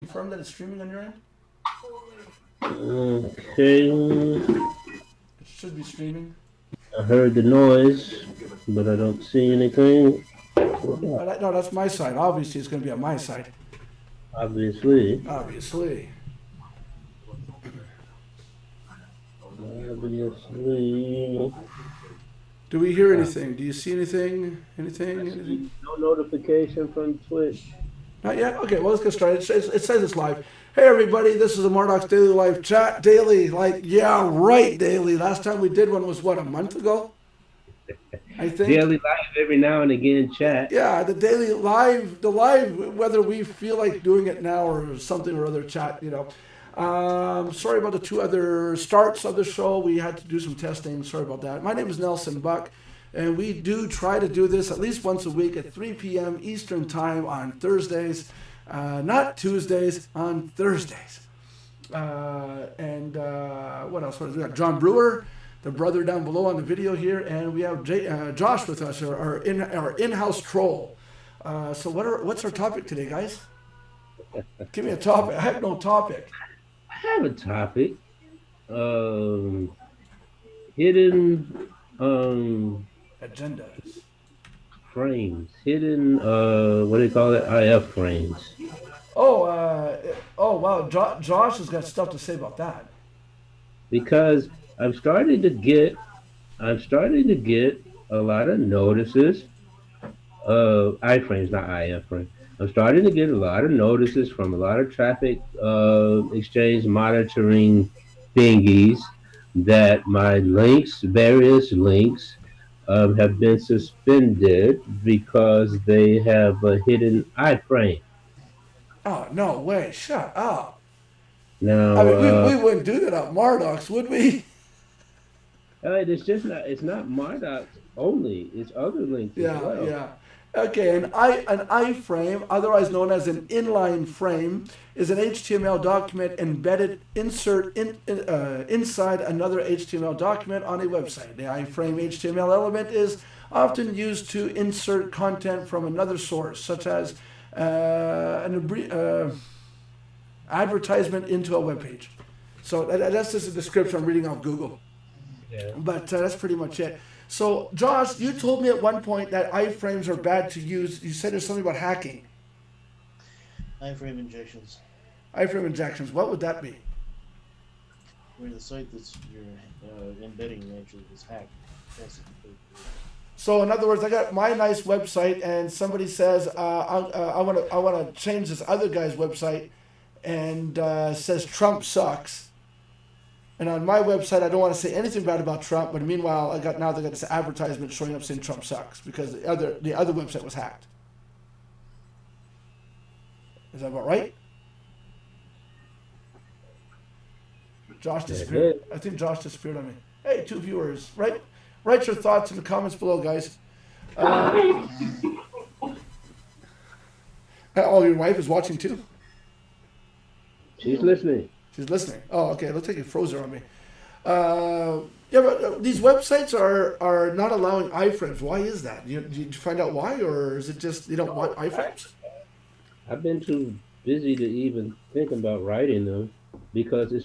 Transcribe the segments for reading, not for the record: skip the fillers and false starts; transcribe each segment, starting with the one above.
confirm that it's streaming on your end? Okay, It should be streaming. I heard the noise, but I don't see anything. No, that's my side. Obviously, it's going to be on my side. Obviously, Obviously. obviously, Do we hear anything? Do you see anything? Anything? I Anything? see no notification from Twitch. Not yet? Okay, well, let's get started. It says it's live. Hey, everybody, this is the Murdoch's Daily Live Chat. Daily, like, yeah, right, daily. Last time we did one was, what, a month ago? I think. Daily live every now and again chat. Yeah, the daily live, whether we feel like doing it now or something or other chat, you know. Sorry about the two other starts of the show. We had to do some testing. Sorry about that. My name is Nelson Buck, and we do try to do this at least once a week at 3 p.m. Eastern Time on Thursdays, not Tuesdays, on Thursdays. What else? We got John Brewer, the brother down below on the video here, and we have Josh with us, our in-house troll. So what's our topic today, guys? Give me a topic. I have no topic. I have a topic. Hidden Agendas. frames. Hidden what do you call it? IF frames. Oh wow. Josh has got stuff to say about that. Because I'm starting to get a lot of notices iframes, not iframe. I'm starting to get a lot of notices from a lot of traffic exchange monitoring thingies that my links, various links, have been suspended because they have a hidden iframe. Oh no way! Shut up. I Now, mean, we wouldn't do that at Mardox, would we? it's just not. It's not Mardox only. It's other links as Yeah, well. yeah. Okay, an iframe, otherwise known as an inline frame, is an HTML document embedded inside another HTML document on a website. The iframe HTML element is often used to insert content from another source, such as an advertisement into a web page. So that's just a description I'm reading off Google. Yeah. But that's pretty much it. So, Josh, you told me at one point that iframes are bad to use. You said there's something about hacking. iframe injections, Iframe injections. What would that be? where the site that's you're embedding actually is hacked. That's So, in other words, I got my nice website, and somebody says, I want to change this other guy's website, and says Trump sucks. And on my website, I don't want to say anything bad about Trump, but meanwhile, they got this advertisement showing up saying Trump sucks because the other website was hacked. Is that about right? Josh disappeared. I think Josh disappeared on me. Hey, two viewers, write your thoughts in the comments below, guys. Oh, your wife is watching too. She's listening. She's listening. Oh, okay. Looks like you froze her on me. Yeah, but these websites are not allowing iframes. Why is that? Did you find out why, or is it just they don't want iframes? I've been too busy to even think about writing them because it's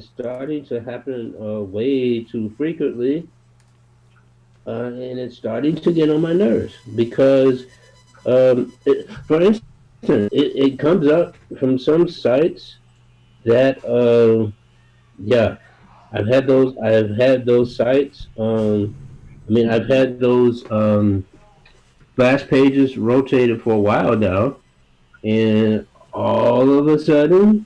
starting to happen way too frequently, and it's starting to get on my nerves because, for instance, it comes up from some sites that yeah, I've had those sites. I've had those splash pages rotated for a while now, and all of a sudden,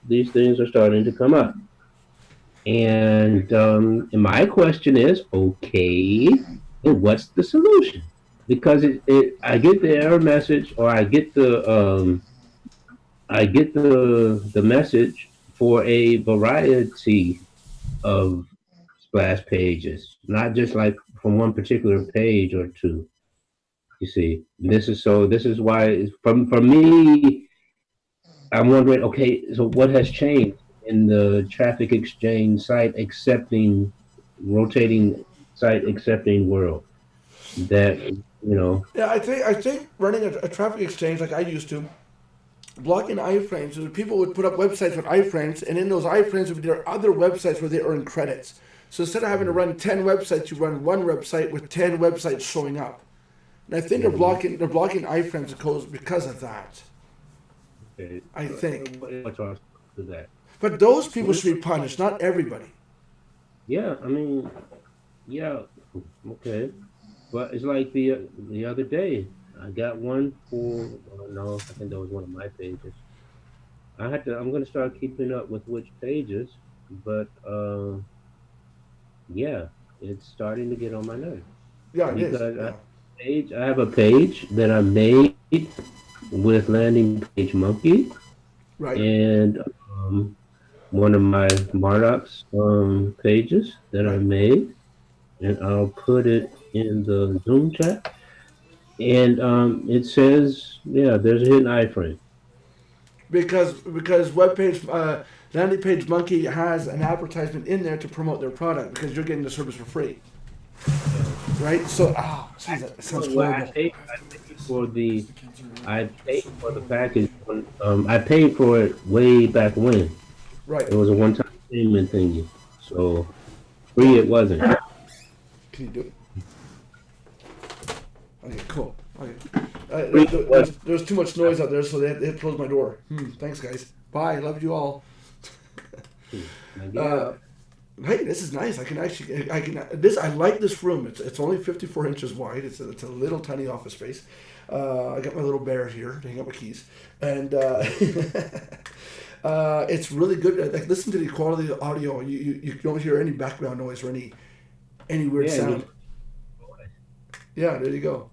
these things are starting to come up. And my question is, okay, and what's the solution? Because I get the error message, or I get the message for a variety of splash pages, not just like from one particular page or two. You see, this is why from me, I'm wondering, okay, so what has changed in the traffic exchange site accepting rotating site accepting world that you know. Yeah, I think running a traffic exchange like I used to, blocking iframes, so that people would put up websites with iframes, and in those iframes would be there other websites where they earn credits. So instead of having to run 10 websites, you run one website with 10 websites showing up. And I think they're blocking iframes because of that. Okay. I think. What's wrong with that? But those people should be punished, not everybody. Yeah, I mean, yeah, okay. But it's like the other day, I got one for no, I think that was one of my pages. I'm gonna start keeping up with which pages, but yeah, it's starting to get on my nerves Yeah, it is. because Yeah. I have a page that I made with Landing Page Monkey Right. and one of my Mardox pages that I Right. made, and I'll put it in the Zoom chat. And it says, yeah, there's a hidden iframe. Because landing page monkey has an advertisement in there to promote their product because you're getting the service for free, right? So, geez, that sounds Well, horrible. I paid for the package. I paid for it way back when. Right? It was a one-time payment thingy, so free it wasn't. Can you do it? Okay, cool. Okay. There's too much noise out there, so they had to close my door. Thanks, guys. Bye. Love you all. Yeah. Hey, this is nice. I can I like this room. It's only 54 inches wide. It's a little tiny office space. I got my little bear here to hang up my keys, and it's really good. Like, listen to the quality of the audio. You don't hear any background noise or any weird Yeah, sound. Yeah, there you go.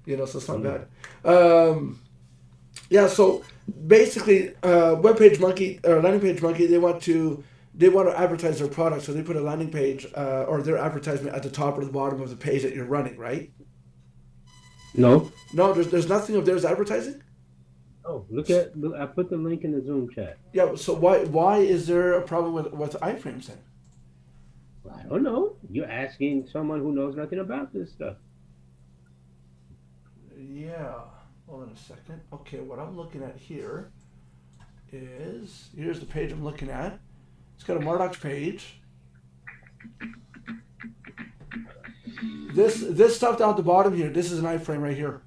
So it's not bad. Yeah, so basically, webpage monkey or landing page monkey, they want to advertise their product, so they put a landing page or their advertisement at the top or the bottom of the page that you're running, right? No. No, there's nothing of theirs advertising. Oh, look, I put the link in the Zoom chat. Yeah, so why is there a problem with iframes then? I don't know. You're asking someone who knows nothing about this stuff. Yeah, hold on a second. Okay, what I'm looking at here's the page I'm looking at. It's got a Mardox page. This stuff down at the bottom here, this is an iframe right here.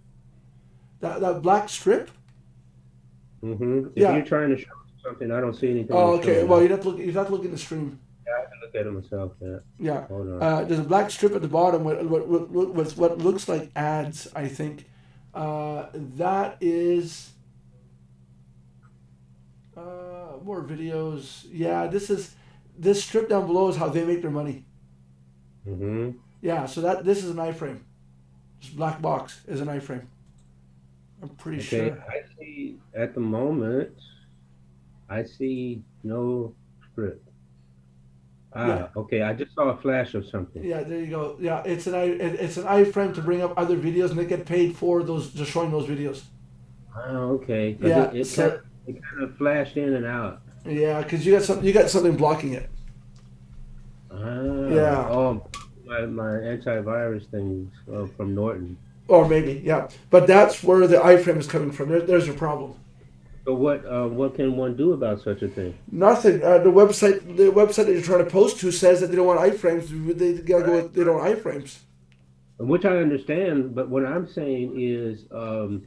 That black strip. Mm-hmm. If Yeah. you're trying to show something, I don't see anything. Oh, to show okay. you. Well, you'd have to look in the stream. Yeah, I can look at it myself. Yeah. Yeah. Hold on. There's a black strip at the bottom with what looks like ads, I think. That is more videos. Yeah, this strip down below is how they make their money. Mm-hmm. Yeah, so this is an iframe. This black box is an iframe. I'm pretty Okay. sure. I see at the moment. I see no script. Yeah. Okay. I just saw a flash of something. Yeah, there you go. Yeah, it's an iframe to bring up other videos, and they get paid for those, just showing those videos. Okay. 'Cause Yeah, It so- kind of flashed in and out. Yeah, because you got something blocking it. Yeah. Oh, my antivirus things from Norton. Or maybe, yeah. But that's where the iframe is coming from. There's your problem. So what can one do about such a thing? Nothing. The website that you're trying to post to says that they don't want iframes. They gotta go with, they don't want iframes. Which I understand, but what I'm saying is, so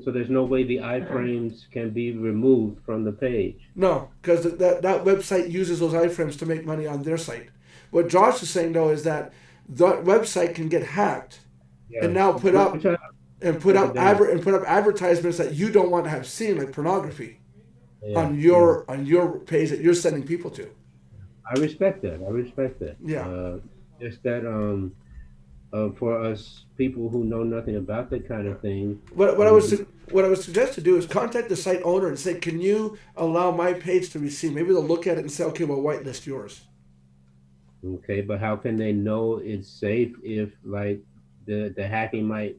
there's no way the iframes can be removed from the page. No, because that website uses those iframes to make money on their site. What Josh is saying though is that website can get hacked Yeah. and now put up Which I- advertisements that you don't want to have seen, like pornography, yeah, on your page that you're sending people to. I respect that. Yeah. Just that for us people who know nothing about that kind of thing. What I would suggest to do is contact the site owner and say, can you allow my page to be seen? Maybe they'll look at it and say, okay, we'll whitelist yours. Okay, but how can they know it's safe if like the hacking might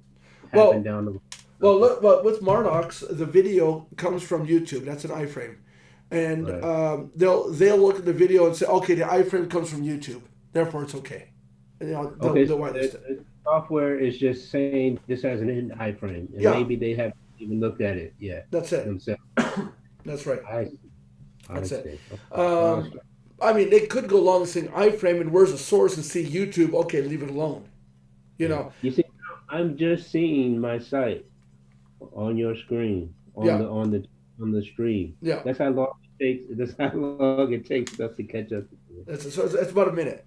happen down the Well, look, well, with Mardox, the video comes from YouTube. That's an iframe, and Right. they'll look at the video and say, okay, the iframe comes from YouTube, therefore it's okay. Okay, the so wireless. the software is just saying this has an iframe, and Yeah, maybe they haven't even looked at it yet that's it. themselves. That's right. I see. I That's it. see. Okay. Well, Um, I mean, they could go along and saying iframe and where's the source and see YouTube. Okay, leave it alone. You yeah. know. You see, I'm just seeing my site on your screen Yeah. on the stream. Yeah. That's how long it takes. That's how long it takes us to catch up. It's about a minute.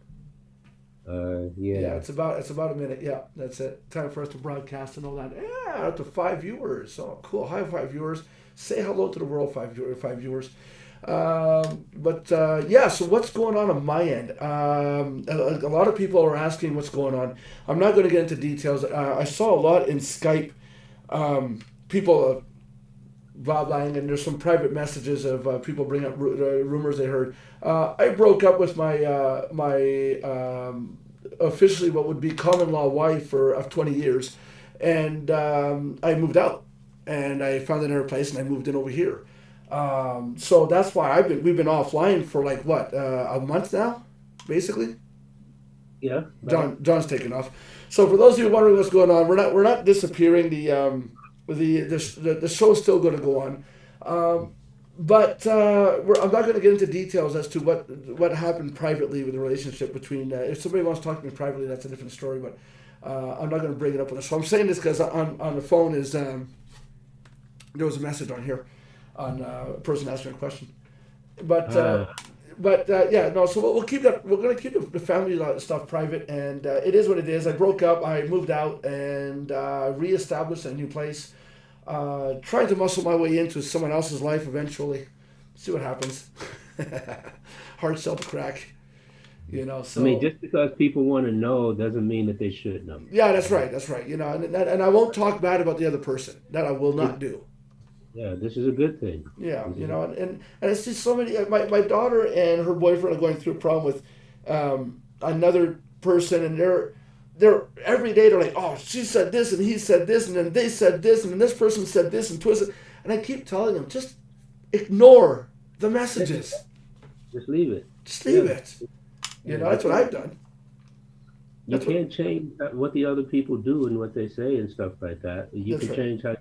Yeah, Yeah. it's about a minute. Yeah, that's it. Time for us to broadcast and all that. Yeah, up to 5 viewers. Oh, cool. Hi, 5 viewers. Say hello to the world, five viewers. Yeah, so what's going on my end? A lot of people are asking what's going on. I'm not going to get into details. I saw a lot in Skype. People blah blahing, and there's some private messages of people bring up rumors they heard. I broke up with my officially what would be common law wife of 20 years, and I moved out, and I found another place, and I moved in over here. So that's why we've been offline for like what a month now, basically. Yeah. John's taken off. So for those of you wondering what's going on, we're not disappearing. The show's still going to go on, I'm not going to get into details as to what happened privately with the relationship between. If somebody wants to talk to me privately, that's a different story. But I'm not going to bring it up on the show. I'm saying this because on the phone is there was a message on here on a person asking a question, yeah, no. So we'll keep that. We're going to keep the family stuff private, and it is what it is. I broke up. I moved out and reestablished a new place. Trying to muscle my way into someone else's life eventually. See what happens. Hard shell to crack. So I mean, just because people want to know doesn't mean that they should know. yeah, that's right. That's right. And I won't talk bad about the other person. That I will not do. Yeah, this is a good thing. Yeah, and it's just so many. My daughter and her boyfriend are going through a problem with another person, and they're every day they're like, oh, she said this and he said this and then they said this and then this person said this and twisted, and I keep telling them just ignore the messages. Just leave it. Just leave it. That's what I've done. You can't change what the other people do and what they say and stuff like that. You can change how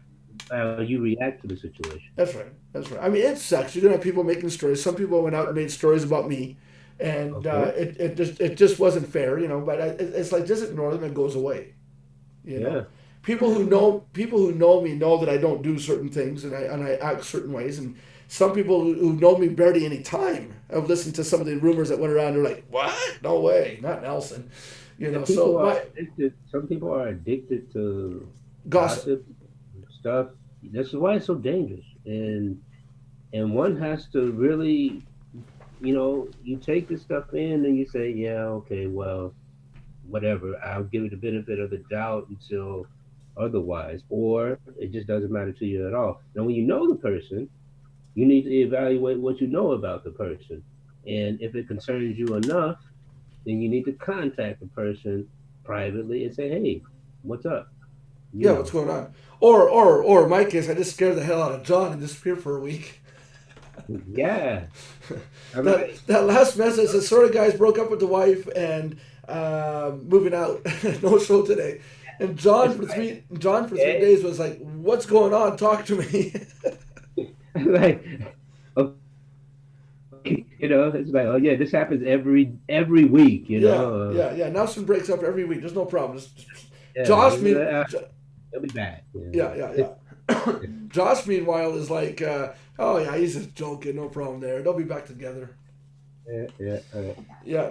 you react to the situation. That's right. That's right. I mean, it sucks. You're gonna have people making stories. Some people went out and made stories about me, and it just wasn't fair, But it's like just ignore them. It goes away. People who know me know that I don't do certain things and I act certain ways. And some people who know me barely any time have listened to some of the rumors that went around. They're like, "What? No way, not Nelson." Some people are addicted to gossip stuff. This is why it's so dangerous. And one has to really, you take this stuff in and you say, yeah, okay, well, whatever. I'll give it the benefit of the doubt until otherwise, or it just doesn't matter to you at all. Now, when you know the person, you need to evaluate what you know about the person. And if it concerns you enough, then you need to contact the person privately and say, hey, what's up? What's going on? Or in my case, I just scared the hell out of John and disappeared for a week. Yeah. that last message says, sorry guys, broke up with the wife and moving out. No show today. And John for 3 days was like, what's going on? Talk to me. Like, it's like, oh yeah, this happens every week, Yeah. Nelson breaks up every week. There's no problem. Josh, it'll be bad. Yeah. Josh, meanwhile, is like, oh yeah, he's just joking. No problem there. They'll be back together. Yeah.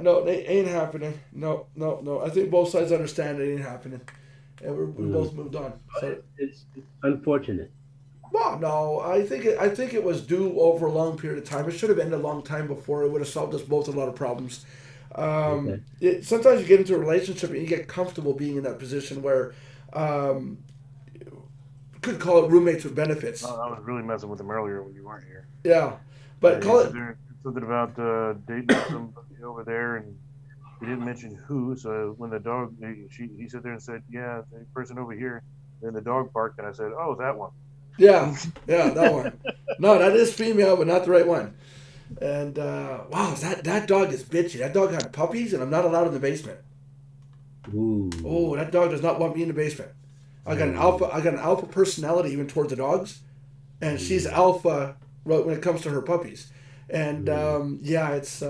No, it ain't happening. No. I think both sides understand it ain't happening, and we both moved on. So it's unfortunate. Well, no, I think it was due over a long period of time. It should have ended a long time before. It would have solved us both a lot of problems. Sometimes you get into a relationship and you get comfortable being in that position where could call it roommates with benefits. I was really messing with him earlier when you weren't here. Yeah, but call it something about dating somebody over there, and he didn't mention who. So when the dog, he sat there and said, "Yeah, the person over here." Then the dog barked, and I said, "Oh, that one." Yeah, that one. No, that is female, but not the right one. And wow, that dog is bitchy. That dog had puppies, and I'm not allowed in the basement. Ooh. Oh, that dog does not want me in the basement. I got an Mm. alpha. I got an alpha personality even towards the dogs, and she's alpha when it comes to her puppies. And yeah, it's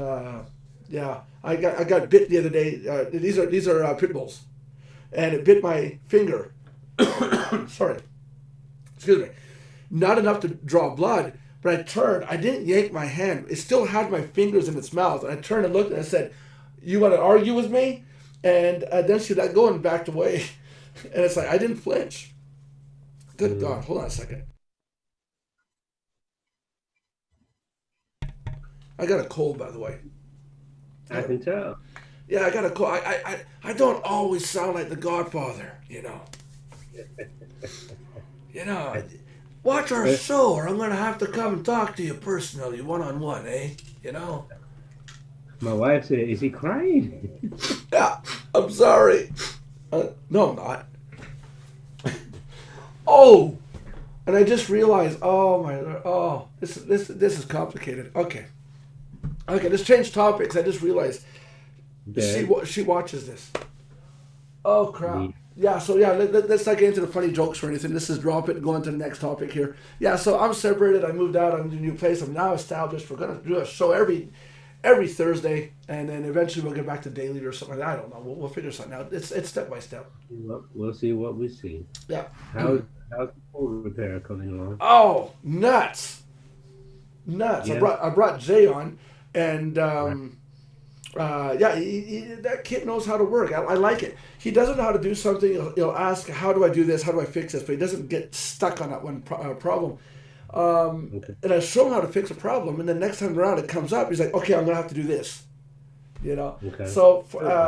yeah. I got bit the other day. These are pit bulls, and it bit my finger. Sorry, excuse me. Not enough to draw blood, but I turned. I didn't yank my hand. It still had my fingers in its mouth, and I turned and looked and I said, "You want to argue with me?" And then she let go and backed away. And it's like I didn't flinch. Good God! Hold on a second. I got a cold, by the way. I can tell. Yeah, I got a cold. I don't always sound like the Godfather, you know. You know, watch our show, or I'm gonna have to come and talk to you personally, one on one, eh? You know. My wife said, "Is he crying?" Yeah, I'm sorry. No, I'm not. Oh, and I just realized. Oh my. Oh, this is complicated. Okay. Okay, let's change topics. I just realized Okay. she watches this. Oh crap. Me. Yeah, so yeah, let's not get into the funny jokes or anything. Let's just drop it and go into the next topic here. Yeah, so I'm separated. I moved out. I'm in a new place. I'm now established. We're gonna do a show every Thursday, and then eventually we'll get back to daily or something like that. I don't know. We'll figure something out. It's step by step. We'll see what we see. Yeah. How's the pool repair coming along? Oh, nuts. Nuts. Yeah. I brought Jay on, and Right. yeah, that kid knows how to work. I like it. He doesn't know how to do something. He'll ask, "How do I do this? How do I fix this?" But he doesn't get stuck on that one problem. Okay. And I show him how to fix a problem, and then next time around it comes up, he's like, "Okay, I'm gonna have to do this." You know. Okay. So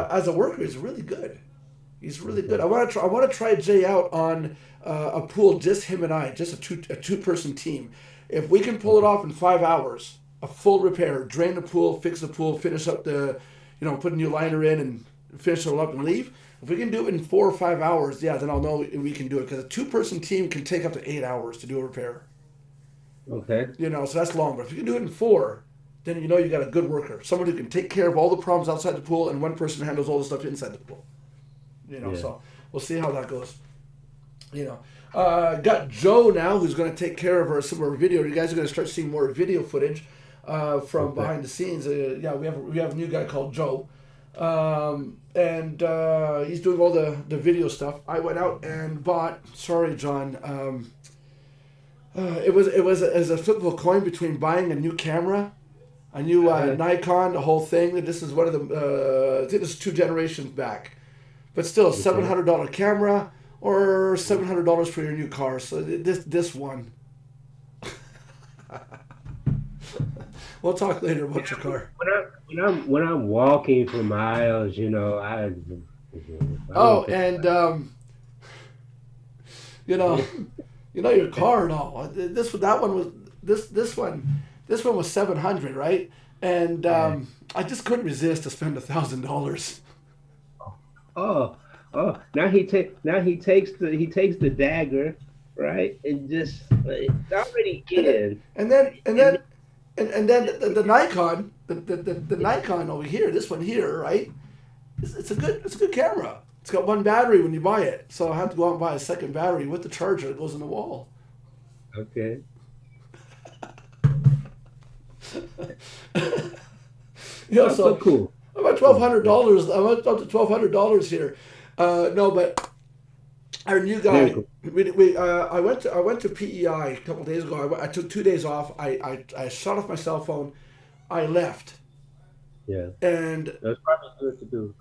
as a worker, he's really good. He's really good. I want to try. I want to try Jay out on a pool, just him and I, just a two person team. If we can pull it off in 5 hours, a full repair, drain the pool, fix the pool, finish up the, put a new liner in and finish it all up and leave. If we can do it in 4 or 5 hours, yeah, then I'll know we can do it, because a two person team can take up to 8 hours to do a repair. Okay. So that's long. But if you can do it in 4, then you got a good worker, someone who can take care of all the problems outside the pool, and one person handles all the stuff inside the pool. Yeah. So we'll see how that goes. Got Joe now, who's going to take care of some of our video. You guys are going to start seeing more video footage from behind the scenes. Yeah, we have a new guy called Joe, and he's doing all the video stuff. I went out and bought. Sorry, John. It was a flip of a coin between buying a new camera, a new Nikon, the whole thing. This is one of the. I think this is 2 generations back, but still, $700 camera or $700 for your new car. So this one. We'll talk later about your car. When I'm walking for miles, I Oh, and your car and all. This one was 700, right? And I just couldn't resist to spend $1,000. oh now he takes the dagger, right, and just it's already in. And then the Nikon, the Nikon over here, this one here, right? It's a good camera. It's got 1 battery when you buy it, so I have to go out and buy a second battery with the charger that goes in the wall. Okay. That's so cool. About $1,200. I'm up to $1,200 here. No, but our new guy. Very I went to PEI a couple days ago. I took 2 days off. I shut off my cell phone. I left. Yeah. And That's probably good to do.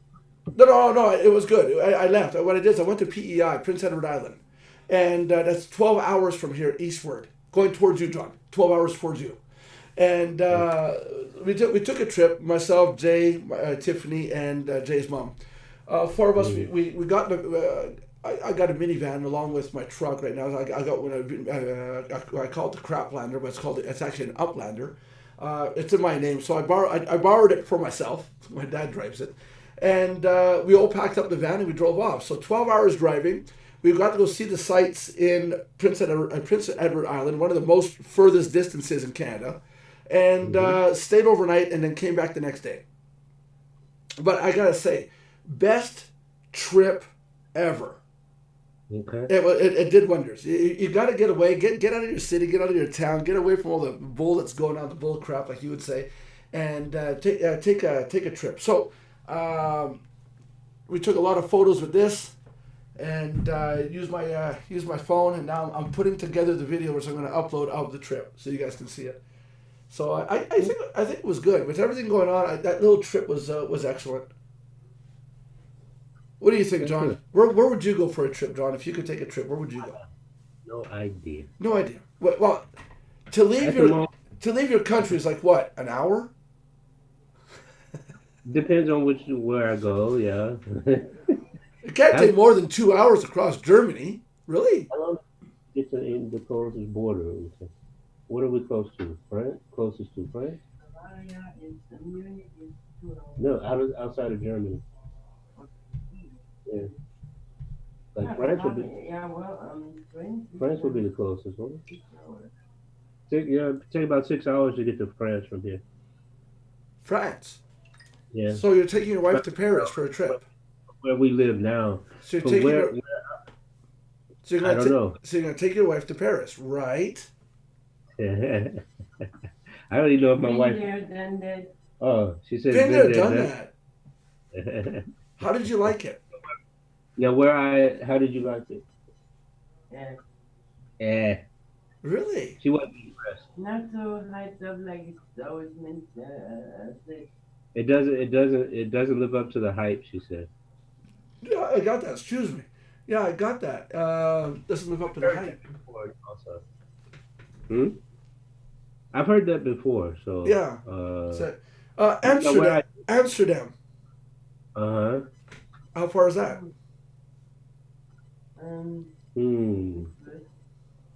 no, it was good. I left. What I did is I went to PEI, Prince Edward Island, and that's 12 hours from here eastward, going towards you, John. 12 hours towards you. And we took a trip. Myself, Jay, Tiffany, and Jay's mom. 4 of us. We got I got a minivan along with my truck right now. I got one. I call it the Craplander, but it's actually an Uplander. It's in my name, so I borrowed it for myself. My dad drives it, and we all packed up the van and we drove off. So 12 hours driving. We got to go see the sights in Prince Edward Island, one of the most furthest distances in Canada, and stayed overnight and then came back the next day. But I gotta say, best trip ever. Okay. It did wonders. You got to get away, get out of your city, get out of your town, get away from all the bull that's going on, the bull crap, like you would say, and take a trip. So we took a lot of photos with this, and used my phone, and now I'm putting together the video which I'm going to upload of the trip so you guys can see it. So I think it was good with everything going on. That little trip was excellent. What do you think, John? Where would you go for a trip, John? If you could take a trip, where would you go? No idea. No idea. Well, to leave your country is like what, an hour? Depends on where I go. Yeah. It can't take more than 2 hours across Germany. Really? How long get to the closest border? What are we close to? France? Closest to France? No, outside of Germany. Yeah. Like France would be. France would be the closest one. Take about 6 hours to get to France from here. France. Yeah. So you're taking your wife to Paris for a trip. Where we live now. So you're But taking where, your, so you're I gonna don't know. So you're gonna take your wife to Paris, right? I don't even know if my wife. There, done that. Oh, she said. Been there, done done that. that. How did you like it? Now, how did you like it? Yeah. Eh, Really? she wasn't impressed. Not so hyped up like it's always meant to say. It doesn't live up to the hype, she said. Yeah, I got that. Excuse me. Yeah, I got that. Doesn't live up to the hype. Also. I've heard that before, so. Yeah. So, Amsterdam. Uh-huh. How far is that?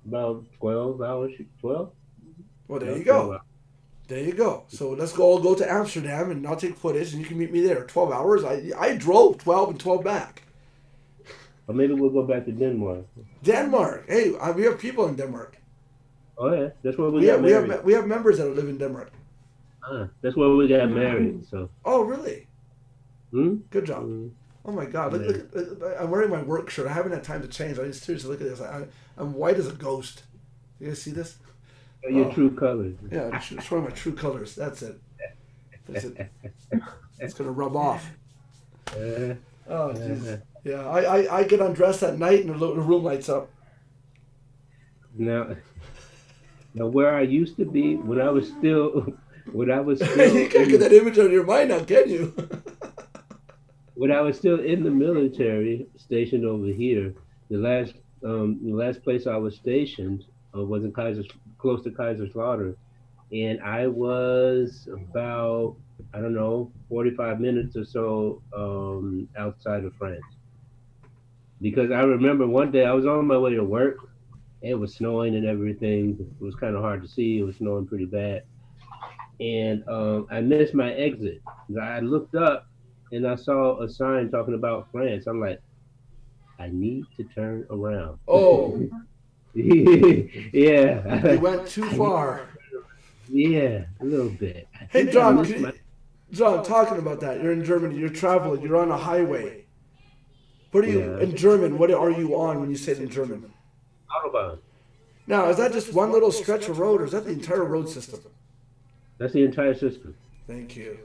About 12 hours, 12? Well, there Yeah, you 12 go. hours. There you go. So let's all go to Amsterdam, and I'll take footage, and you can meet me there. 12 hours. I drove 12 and 12 back. Or maybe we'll go back to Denmark. Denmark. Hey, we have people in Denmark. Oh, yeah. That's where we We got have, we married. have we have members that live in Denmark. That's where we got married, so. Oh, really? Good job. Mm. Oh my God! Look, I'm wearing my work shirt. I haven't had time to change. I just seriously look at this. I'm white as a ghost. You guys see this? Your true colors. Yeah, showing my true colors. That's it. That's it. It's gonna rub off. Oh, jeez. Yeah, I get undressed at night and the room lights up. Now, where I used to be when I was still You can't get that image out of your mind now, can you? when I was still in the military, stationed over here, the last place I was stationed was in close to Kaiserslautern, and I was about 45 minutes or so outside of France. Because I remember one day I was on my way to work. It was snowing and everything. It was kind of hard to see. It was snowing pretty bad, and I missed my exit. I looked up and I saw a sign talking about France. I'm like, I need to turn around. Oh, yeah. you went too far. Yeah, a little bit. Hey, John, John, talking about that. You're in Germany. You're traveling. You're on a highway. What are you in German? What are you on when you say it in German? Autobahn. Now, is that just one little stretch of road, or is that the entire road system? That's the entire system. Thank you.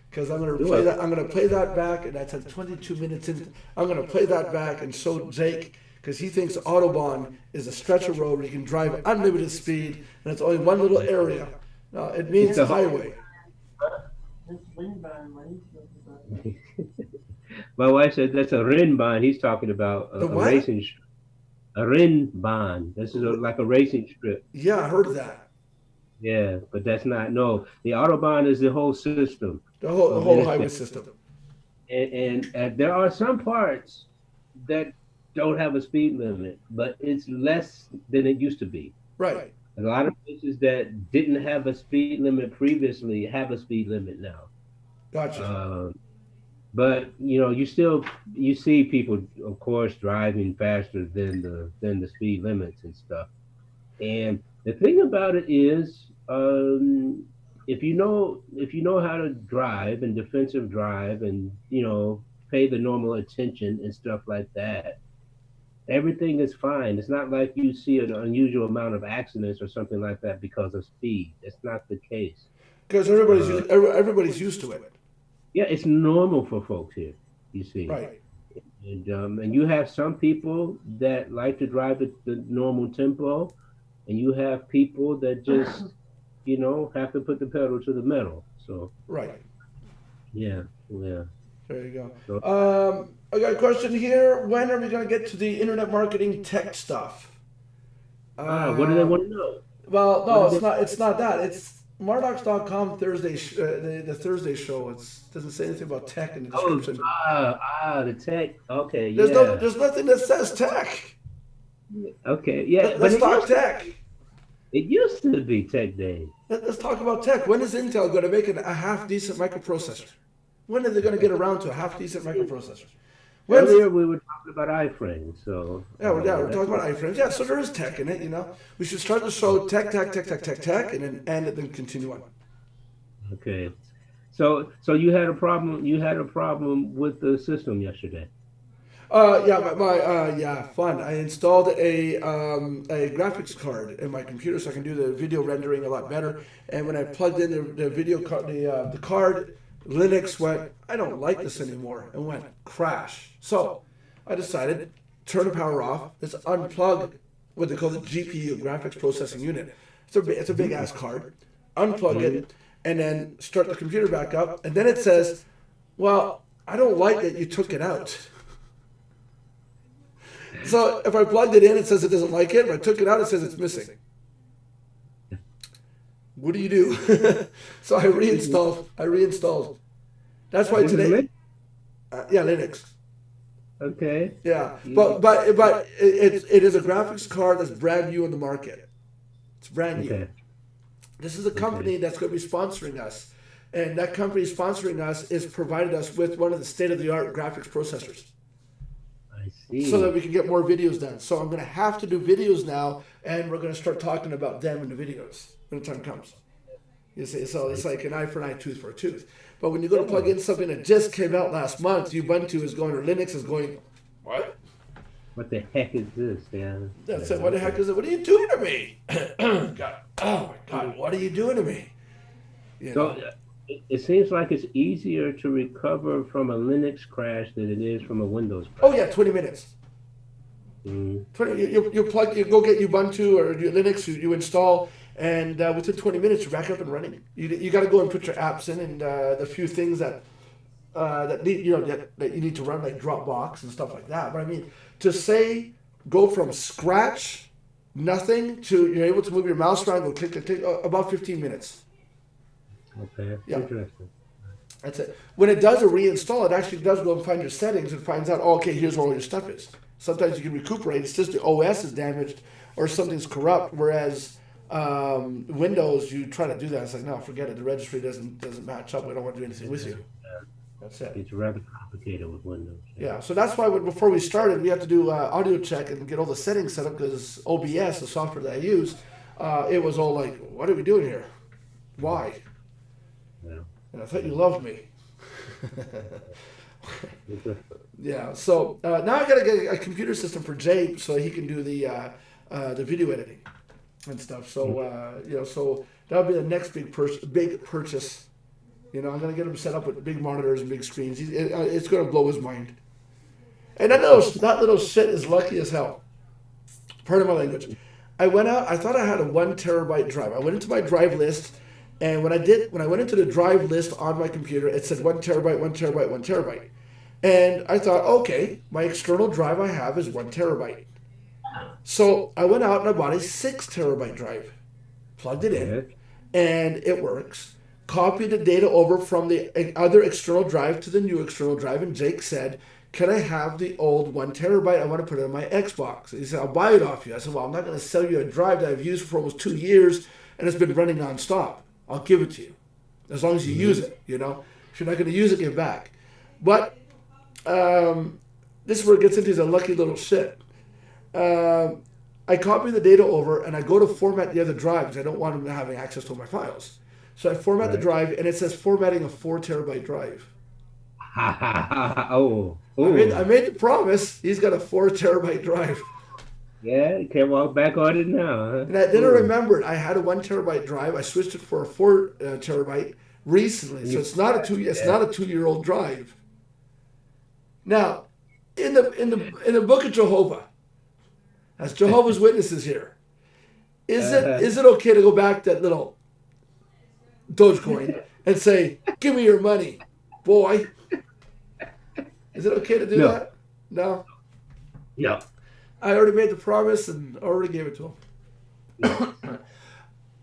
Because I'm gonna play that. I'm gonna play that back, and that's at 22 minutes in. I'm gonna play that back and show Jake because he thinks Autobahn is a stretch of road where you can drive unlimited speed, and it's only one little area. No, it means a highway. That's Windbahn, what are you talking about? My wife said that's a Rennbahn. He's talking about a what? racing strip. A Rennbahn. This is like a racing strip. Yeah, I heard of that. Yeah, but that's not. No, the Autobahn is the whole system. The whole highway system. And there are some parts that don't have a speed limit, but it's less than it used to be. Right. A lot of places that didn't have a speed limit previously have a speed limit now. Gotcha. But you see people, of course, driving faster than the speed limits and stuff. And the thing about it is, if you know how to drive and defensive drive and pay the normal attention and stuff like that, everything is fine. It's not like you see an unusual amount of accidents or something like that because of speed. That's not the case. Because everybody's used to it. Yeah, it's normal for folks here, you see. Right. And you have some people that like to drive at the normal tempo, and you have people that just, have to put the pedal to the metal. So, Right. yeah. There you So, go. I got a question here. When are we going to get to the internet marketing tech stuff? what do they want to know? Well, no, it's not. It's not that. It's Mardox.com Thursday. The Thursday show. It doesn't say anything about tech in the Oh, description. the tech. Okay, There's yeah. there's nothing that says tech. Okay, yeah. Let's But talk tech. it used to be Tech Day. Let's talk about tech. When is Intel going to make a half decent microprocessor? When are they going to get around to a half decent microprocessor? When's, Earlier we were talking about iFrames, so we're talking about iframes. Yeah, so there is tech in it. We should start the show tech, and then end it, then continue on. okay. So you had a problem. You had a problem with the system yesterday. Fun. I installed a graphics card in my computer so I can do the video rendering a lot better. And when I plugged in the video card, the card, Linux went, I don't like this anymore, and went crash. So I decided turn the power off. Let's unplug what they call the GPU, graphics processing unit. It's a big ass card. Unplug it, and then start the computer back up. And then it says, well, I don't like that you took it out. So if I plugged it in, it says it doesn't like it. If I took it out, it says it's missing. What do you do? So I reinstalled. That's why today. Linux. Okay. Yeah, but it is a graphics card that's brand new on the market. It's brand new. Okay. This is a company that's going to be sponsoring us, and that company sponsoring us is provided us with one of the state-of-the-art graphics processors, I see. so that we can get more videos done. So I'm going to have to do videos now, and we're going to start talking about them in the videos when the time comes. You see, so it's like an eye for an eye, tooth for a tooth. But when you go to plug in something that just came out last month, Ubuntu is going, or Linux is going, what? What the heck is this? Yeah. That's it. What the heck is it? What are you doing to me? God, oh my God, what are you doing to me? So it seems like it's easier to recover from a Linux crash than it is from a Windows crash. Oh yeah, 20 minutes. Mm. 20. You plug. You go get Ubuntu or your Linux. You install, and within 20 minutes you're back up and running. You got to go and put your apps in, and the few things that need that you need to run, like Dropbox and stuff like that. But I mean, to say go from scratch, nothing, to you're able to move your mouse around, go click, about 15 minutes. Okay. Yeah. Interesting. That's it. When it does a reinstall, it actually does go and find your settings and finds out, oh, okay, here's where all your stuff is. Sometimes you can recuperate. It's just the OS is damaged or something's corrupt. Whereas Windows, you try to do that, it's like, no, forget it. The registry doesn't match up. We don't want to do anything with you. That's it. It's rather complicated with Windows. Yeah, so that's why before we started, we had to do audio check and get all the settings set up because OBS, the software that I use, it was all like, what are we doing here? Why? Yeah. And I thought you loved me. Yeah, so now I got to get a computer system for Jay so he can do the video editing and stuff. So so that'll be the next big purchase. I'm gonna get him set up with big monitors and big screens. It's gonna blow his mind. And that little shit is lucky as hell. Pardon my language. I went out. I thought I had a 1 terabyte drive. I went into my drive list, and when I went into the drive list on my computer, it said 1 terabyte, 1 terabyte, 1 terabyte. And I thought, okay, my external drive I have is 1 terabyte. So I went out and I bought a 6 terabyte drive, plugged it in, and it works. Copied the data over from the other external drive to the new external drive, and Jake said, can I have the old 1 terabyte? I want to put it on my Xbox. He said, I'll buy it off you. I said, well, I'm not going to sell you a drive that I've used for almost 2 years, and it's been running nonstop. I'll give it to you, as long as you use it, If you're not going to use it, give it back. But this is where it gets into the lucky little shit. I copy the data over, and I go to format the other drive because I don't want them having access to my files. So I format the drive, and it says formatting a 4 terabyte drive. Oh, I made the promise. He's got a 4 terabyte drive. yeah, you can't walk back on it now, huh? And then I remembered I had a 1 terabyte drive. I switched it for a 4 terabyte recently, so it's not a 2-year-old drive. Now, in the Book of Jehovah, as Jehovah's Witnesses here, is it okay to go back that little Dogecoin and say, "Give me your money, boy"? Is it okay to do No. that? No. Yeah. I already made the promise and already gave it to him.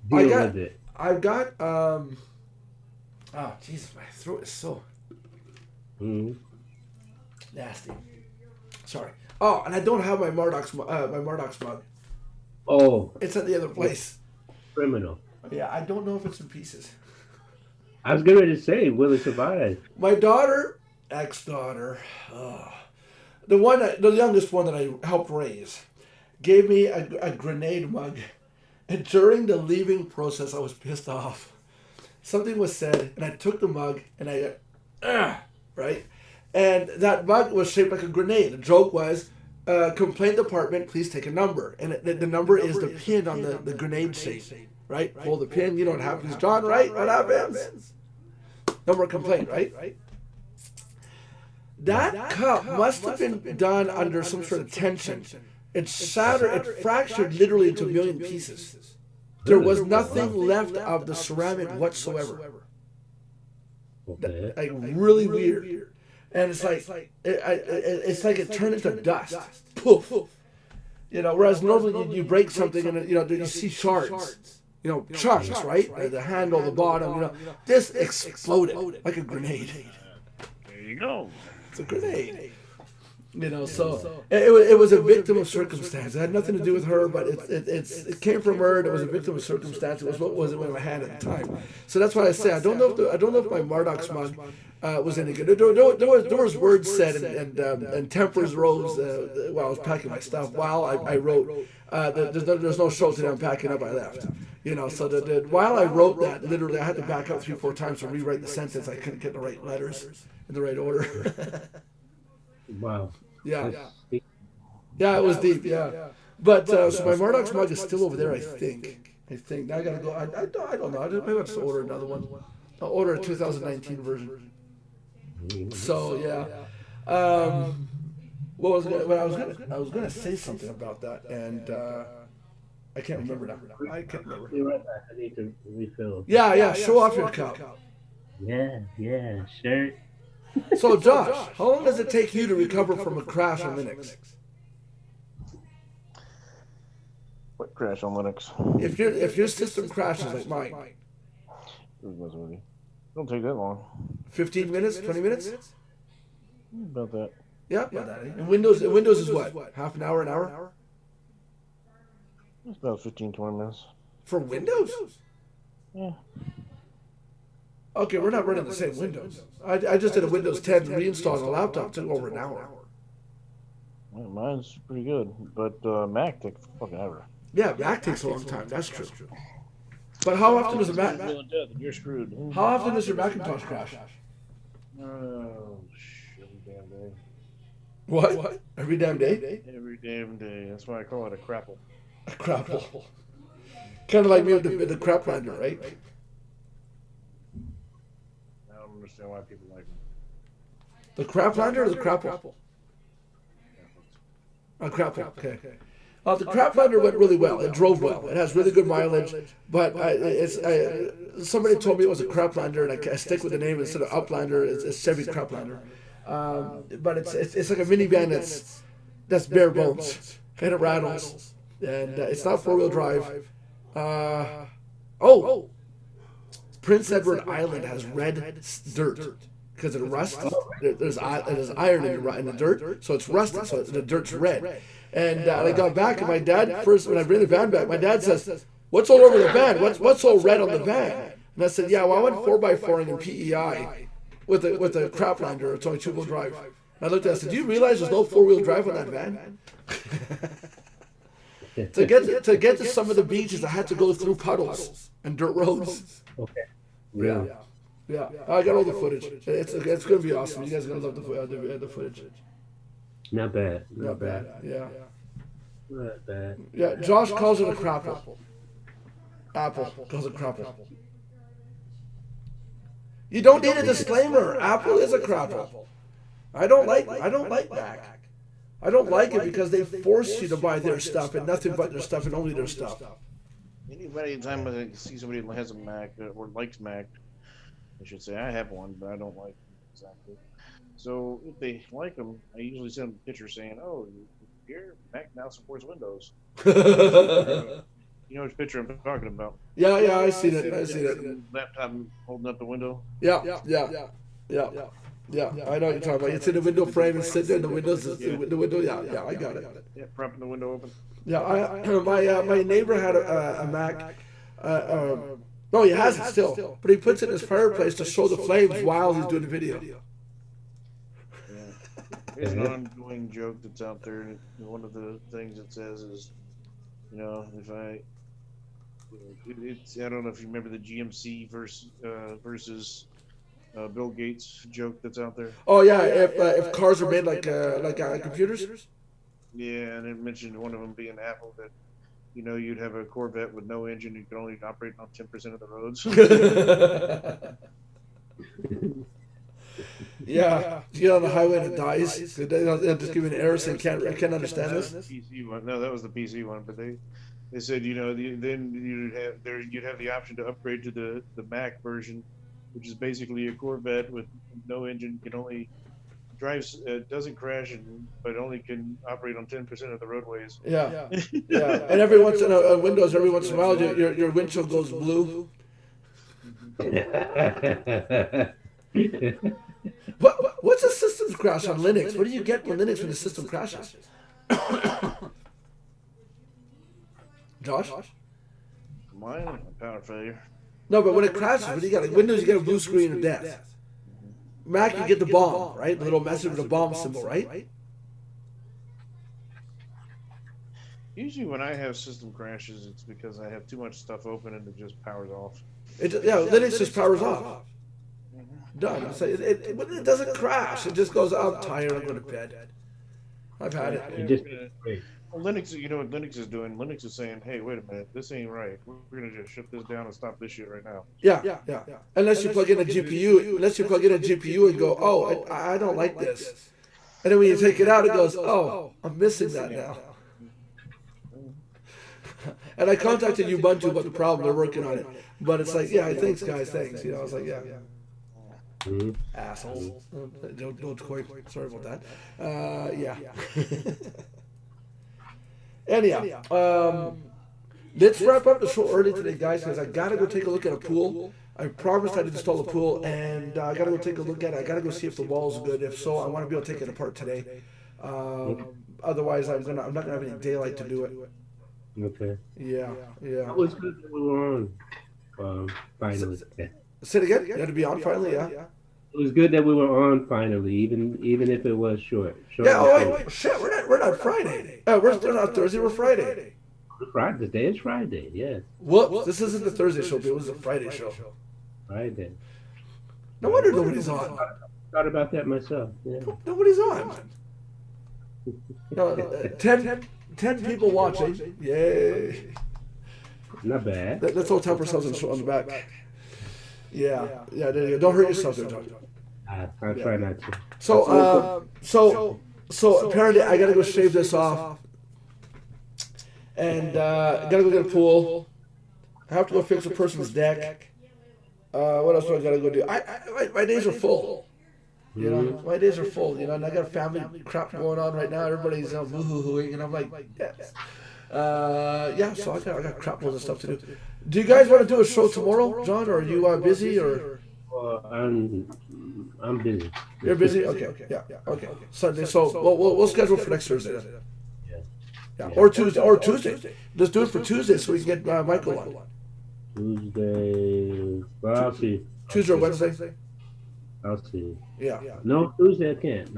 Deal got- with it. I've got oh Jesus, my throat is so Mhm. nasty. Sorry. Oh, and I don't have my Mardox mug. Oh, It's at the other place. criminal. Yeah, I don't know if it's in pieces. I was going to say, will it survive? My ex-daughter, the youngest one that I helped raise, gave me a grenade mug, and during the leaving process, I was pissed off. Something was said, and I took the mug and I, right, and that mug was shaped like a grenade. The joke was, complaint department, please take a number, and the number is the pin on the grenade shape, right? Pull the pin. You know what happens, John? Right? What happens? Number of complaint, right? That cup must have been done under some sort of tension. It fractured literally into a million pieces. There was nothing left of the ceramic whatsoever. Okay. Like really weird. And it's like it turned into dust. Poof. You know, whereas normally you break something and you see shards. Chunks, right? The handle, the bottom. This exploded like a grenade. There you go. It's a grenade. So it was a victim of circumstance. It had nothing to do with her, but it came from her. And it was a victim of circumstance. It was what was in my hand at the time. So that's why I say I don't know if my Mardox mug was any good. There was words said and tempers rose while I was packing my stuff. While I wrote, there's no show today. I'm packing up. I left. So while I wrote that, literally I had to back up 3-4 times to rewrite the sentence. I couldn't get the right letters in the right order. Wow. Yeah. That's- Yeah, it was deep. Yeah, but so my Mardox mug is still over there. I think. Now I gotta go. I don't know. Maybe I'll just order another one. I'll order a 2019 version. So yeah. I was gonna say something about that, and I can't remember now. I can't remember. Be right back. I need to refill. Yeah. Show off your cup. Yeah, sure. So Josh, how long does it take you to recover from a crash on Linux? What crash on Linux? If your system crashes like mine, Don't take that long. 15 minutes, 20 minutes? About that. Yeah, about that. And Windows is what? Half an hour, an hour? It's about 15-20 minutes. For Windows? Yeah. Okay, we're not running the same Windows. I just did a Windows 10 reinstall on a laptop. It took over an hour. Yeah, mine's pretty good, but Mac takes fucking ever. Yeah, Mac takes a long time. That's true. But how often does a Mac? You're screwed. How often does your Macintosh crash? Oh, shit, every damn day. What? Every damn day? Every damn day. That's why I call it a crapple. A crapple. Kind of like me with the crap grinder, right? I don't understand why people like them. The crap grinder or the crapple? A crapple. Okay. The crap grinder went really well. It drove well. It has really good mileage. But somebody told me it was a Craplander, and I stick with the name instead of Uplander. It's Chevy Craplander. But it's like a minivan that's bare bones, and it rattles, and it's not 4-wheel drive. Prince Edward Island has red dirt because it rusts. There's iron in the dirt, so it's rusted. So the dirt's red. And I got back, and my dad when I bring the van back, my dad says, "What's all over the van? What's all red on the van?" And I said, "Yeah, well, I went 4x4ing in PEI with a Craplander. It's only 2-wheel drive." And I looked at it and said, "Do you realize there's no 4-wheel drive on that van?" To get to some of the beaches, I had to go through puddles and dirt roads. Okay. Really? Yeah, I got all the footage. It's gonna be awesome. You guys are gonna love the footage. Not bad. Not bad. Yeah. Not bad. Yeah. Josh calls it a crapple. Apple calls it crapple. You don't need a disclaimer. Apple is a crapple. I don't like Mac. I don't like it because they force you to buy their stuff and nothing but their stuff and only their stuff. Anybody, anytime I see somebody that has a Mac or likes Mac, I should say I have one, but I don't like them exactly. So if they like them, I usually send them a picture saying, "Oh, here Mac now supports Windows." You know which picture I'm talking about? Yeah, I seen it. I seen it. Laptop holding up the window. Yeah. I know what you're talking about. It's in the window frame and sitting in the windows. The window. Yeah, I got it. Yeah, propping the window open. Yeah, my neighbor had a Mac. No, he has it still, but he puts it in his fireplace to show the flames while he's doing the video. Yeah. There's an ongoing joke that's out there, and one of the things it says is, if I don't know if you remember the GMC versus Bill Gates joke that's out there. Oh yeah, if cars are made like computers. Yeah, and it mentioned one of them being Apple, that you'd have a Corvette with no engine, you could only operate on 10% of the roads. Yeah, you get on the highway and it dies. They'll just give you an error saying I can't understand this. PC one. No, that was the PC one. But they said then you'd have the option to upgrade to the Mac version, which is basically a Corvette with no engine, can only drives, doesn't crash, but only can operate on 10% of the roadways. Yeah. And every once in a Windows, every once in a while, your windshield goes blue. What's a systems crash on Linux? What do you get when the system crashes? Josh? Mine, a power failure. No, but when it crashes, what do you get? Like Windows, you get a blue screen of death. Mac, you get the bomb, right? The little message with the bomb symbol, right? Usually when I have system crashes, it's because I have too much stuff open and it just powers off. Linux just powers off. Done. It doesn't crash. It just goes, I'm tired, I'm going to bed. I've had it. Well, Linux, you know what Linux is doing? Linux is saying, hey, wait a minute, this ain't right. We're going to just shut this down and stop this shit right now. Yeah. Unless you plug in a GPU, and go, oh, I don't like this. And then when you take it out, it goes, oh, I'm missing that now. And I contacted Ubuntu about the problem. They're working on it. But it's like, yeah, thanks, guys, thanks. I was like, yeah. Assholes. Don't quite. Sorry about that. Yeah. Anyhow, let's wrap up the show early today, guys, because I gotta go take a look at a pool. I promised I'd install a pool, and I gotta go take a look at it. I gotta go see if the wall's good. If so, I want to be able to take it apart today. Otherwise, I'm not gonna have any daylight to do it. Okay. Yeah. It was good that we were on finally. Say it again. You had to be on finally, yeah. It was good that we were on finally, even if it was short. Wait, shit, we're not Friday. We're not Thursday, we're Friday. Friday, today is Friday, yes. Whoops, this isn't the Thursday show, but it was a Friday show. Friday. No wonder nobody's on. Thought about that myself, yeah. Nobody's on. 10 people watching. Yay. Not bad. Let's all tap ourselves on the back. Yeah, there you go. Don't hurt yourself there, John. I'll try not to. So apparently I gotta go shave this off, and gotta go get a pool. I have to go fix a person's deck. What else do I gotta go do? My days are full. My days are full. And I got family crap going on right now. Everybody's boo-hoo-hooing, and I'm like, yes. So I got crap loads of stuff to do. Do you guys want to do a show tomorrow, John? Or are you busy? Or I'm busy. You're busy? Okay. Yeah. Okay. Sunday. So we'll schedule for next Thursday. Yeah. Or Tuesday. Let's do it for Tuesday so we can get Michael on. Tuesday. Well, I'll see. Tuesday or Wednesday? I'll see. Yeah. No, Tuesday I can't.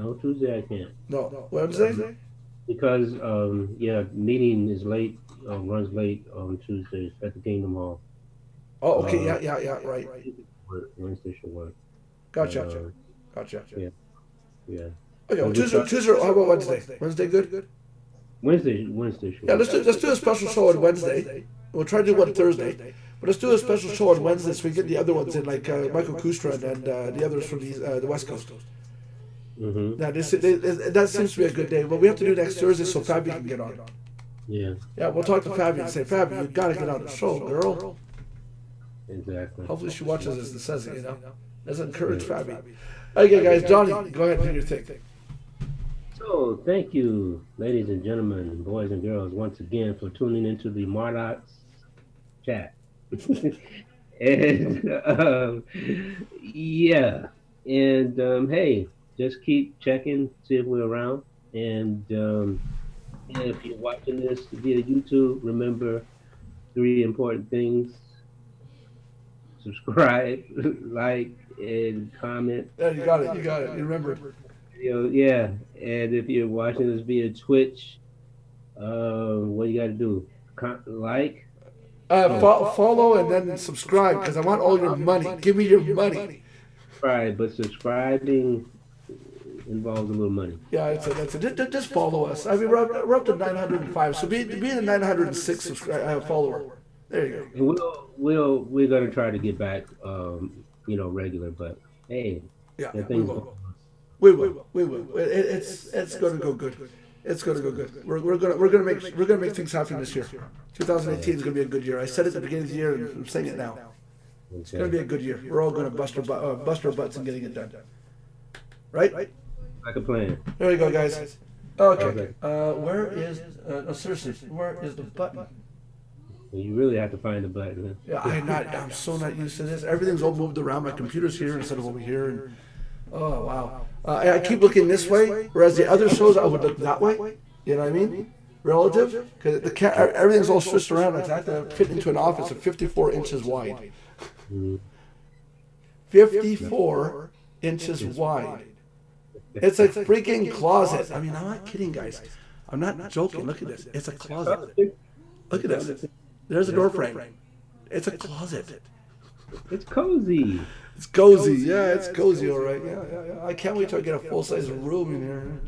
No. Wednesday? Because meeting is late. Runs late on Tuesdays at the Kingdom Hall. Oh, okay. Yeah. Right. Wednesday should work. Gotcha. Uh, Gotcha. yeah. Yeah. Okay, well, we Tuesday, start- Tuesday, how about Wednesday? Wednesday good? Wednesday should Yeah, work. let's do a special show on Wednesday. We'll try to do one Thursday, but let's do a special show on Wednesday so we get the other ones in, like Michael Kustra and the others from the West Coast. Mm-hmm. Now, that seems to be a good day. But we have to do next Thursday so Fabi can get on. Yeah, Yeah, we'll talk to Fabi and say, Fabi, you gotta get on the show, girl. exactly. Hopefully she watches this and says it, you know. Let's encourage Fabi. Okay, guys, Johnny, go ahead and do your thing. So, thank you, ladies and gentlemen, boys and girls, once again for tuning into the Mardox chat. And yeah, and hey, just keep checking, see if we're around. And if you're watching this via YouTube, remember 3 important things: subscribe, like, and comment. Yeah, you got it. You remember. Yeah, and if you're watching this via Twitch, what you got to do? Like, Follow and then subscribe because I want all your money. Give me your money. right, but subscribing involves a little money. Yeah, that's it. Just follow us. I mean, we're up to 905, so be the 906 follower. There you go. And we're gonna try to get back, regular. But hey, Yeah, that we thing's will. We will. It's going to go good. It's going to go good. We're gonna make things happen this year. 2018 is going to be a good year. I said it at the beginning of the year, and I'm saying it now. It's going to be a good year. We're all going to bust our butts in getting it done. Right? like a plan. There you go, guys. Okay. Where is? No, seriously, where is the button? You really have to find the button. Yeah, I'm so not used to this. Everything's all moved around. My computer's here instead of over here. And, oh wow! I keep looking this way, whereas the other shows I would look that way. You know what I mean? Relative, because everything's all switched around. I have to fit into an office of 54 inches wide. Mhm. 54 inches wide. It's a freaking closet. I mean, I'm not kidding, guys. I'm not joking. Look at this. It's a closet. Look at this. There's a door frame. It's a closet. It's cozy. It's cozy. Yeah, it's cozy, all right. Yeah. I can't wait till I get a full-size room in here.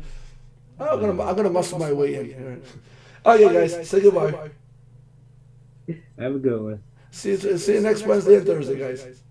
I'm gonna muscle my way in here. Okay, guys, say goodbye. Have a good one. See you next Wednesday and Thursday, guys.